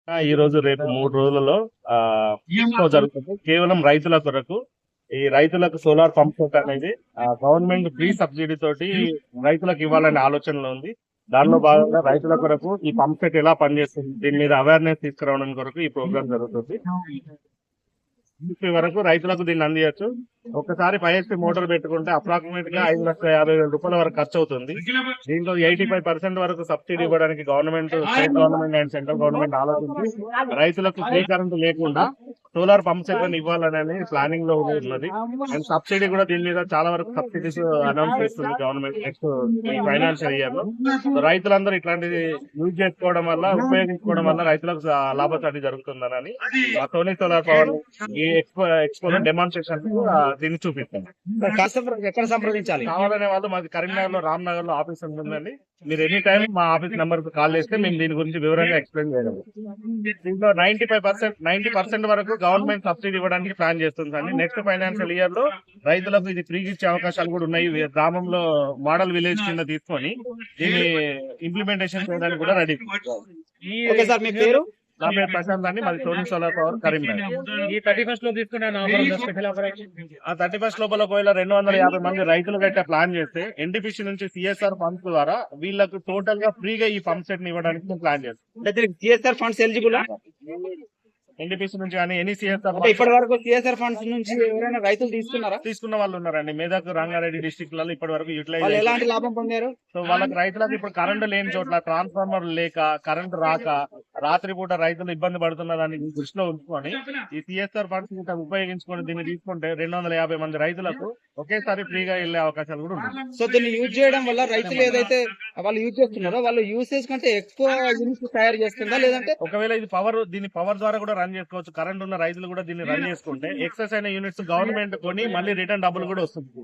ఈ రోజు రేపు 3 రోజులలో ఎక్స్‌పో జరుగుతుంది. కేవలం రైతుల కొరకు. ఈ రైతులకు సోలార్ పంప్ సెట్ అనేది గవర్నమెంట్ ఫ్రీ సబ్సిడీ తోటి రైతులకు ఇవ్వాలనే ఆలోచనలో ఉంది. దానిలో భాగంగా రైతుల కొరకు ఈ పంప్ సెట్ ఎలా పనిచేస్తుంది, దీని మీద అవేర్నెస్ తీసుకురావడం కొరకు ఈ ప్రోగ్రామ్ జరుగుతుంది. వరకు రైతులకు దీన్ని అందియచ్చు. ఒకసారి 5HP మోటార్ పెట్టుకుంటే అప్రాక్సిమేట్ గా 5,50,000 వరకు ఖర్చు అవుతుంది. దీంట్లో 85% వరకు సబ్సిడీ ఇవ్వడానికి government, state government and central government ఆలోచించి రైతులకు ఫ్రీ కరెంట్ లేకుండా సోలార్ పంప్ సెట్ ఇవ్వాలని ప్లానింగ్ లో ఉన్నది. అండ్ సబ్సిడీ కూడా దీని మీద చాలా వరకు సబ్సిడీస్ అనౌన్స్ చేస్తుంది గవర్నమెంట్ నెక్స్ట్ ఫైనాన్షియల్ ఇయర్ లో. రైతులందరూ ఇట్లాంటిది యూజ్ చేసుకోవడం వల్ల, ఉపయోగించుకోవడం వల్ల రైతులకు లాభసాటి జరుగుతుందని సోనీ సోలార్ పవర్ ఈ ఎక్స్పో డెమాన్స్ట్రేషన్ దీన్ని చూపిస్తాం. ఎక్కడ సంప్రదించాలి కావాలనే వాళ్ళు మాది కరీంనగర్ లో, రామ్నగర్ లో ఆఫీస్ ఉంటుందండి. మీరు ఎనీ టైం మా ఆఫీస్ నెంబర్ కు కాల్ చేస్తే మేము దీని గురించి వివరంగా ఎక్స్ప్లెయిన్ చేయగలం. దీంట్లో 90% వరకు గవర్నమెంట్ సబ్సిడీ ఇవ్వడానికి ప్లాన్ చేస్తుందండి. నెక్స్ట్ ఫైనాన్షియల్ ఇయర్ లో రైతులకు ఇది ఫ్రీగా ఇచ్చే అవకాశాలు కూడా ఉన్నాయి. గ్రామంలో మోడల్ విలేజ్ కింద తీసుకొని దీన్ని ఇంప్లిమెంటేషన్ చేయడానికి కూడా రెడీ. మీ పేరు? నా పేరు ప్రశాంత్ అండి, మాది సోనీ సోలార్ పవర్ కరీంనగర్. ఈ 31st లో తీసుకునే ఆ 31st లోపల ఒకవేళ 250 మంది రైతులు గట్ట ప్లాన్ చేస్తే ఎన్టీపీసీ నుంచి సిఎస్ఆర్ ఫండ్స్ ద్వారా వీళ్ళకు టోటల్ గా ఫ్రీగా ఈ పంప్ సెట్ ని ఇవ్వడానికి ప్లాన్ చేస్తాం. సిఎస్ఆర్ ఫండ్స్ ఎలిజిబుల్ ఎన్టీపీసీ నుంచి కానీ ఎనీ సిఎస్ఆర్ ఇప్పటి వరకు సిఎస్ఆర్ ఫండ్స్ నుంచి ఎవరైనా రైతులు తీసుకున్న వాళ్ళు ఉన్నారండి. మెదక్, రంగారెడ్డి డిస్ట్రిక్ట్ లలో ఇప్పటి వరకు యూటిలైజ్ ఎలాంటి లాభం పొందారు? సో వాళ్ళకి రైతులకు ఇప్పుడు కరెంట్ లేని చోట్ల, ట్రాన్స్ఫార్మర్ లేక, కరెంట్ రాక రాత్రిపూట రైతులు ఇబ్బంది పడుతున్నదాన్ని దృష్టిలో ఉంచుకొని ఈ సిఎస్ఆర్ ఫండ్స్ ఉపయోగించుకొని దీన్ని తీసుకుంటే 250 మంది రైతులకు ఒకేసారి ఫ్రీగా వెళ్లే అవకాశాలు కూడా ఉన్నాయి. సో దీన్ని యూజ్ చేయడం వల్ల రైతులు ఏదైతే వాళ్ళు యూజ్ చేస్తున్నారో వాళ్ళు యూసేజ్ కంటే ఎక్కువ యూనిట్స్ తయారు చేస్తుందా, లేదంటే ఒకవేళ ఇది దీని పవర్ ద్వారా కూడా రన్ చేసుకోవచ్చు. కరెంట్ ఉన్న రైతులు కూడా దీన్ని రన్ చేసుకుంటే ఎక్సెస్ అయిన యూనిట్స్ గవర్నమెంట్ కొని మళ్ళీ రిటర్న్ డబ్బులు కూడా వస్తుంది.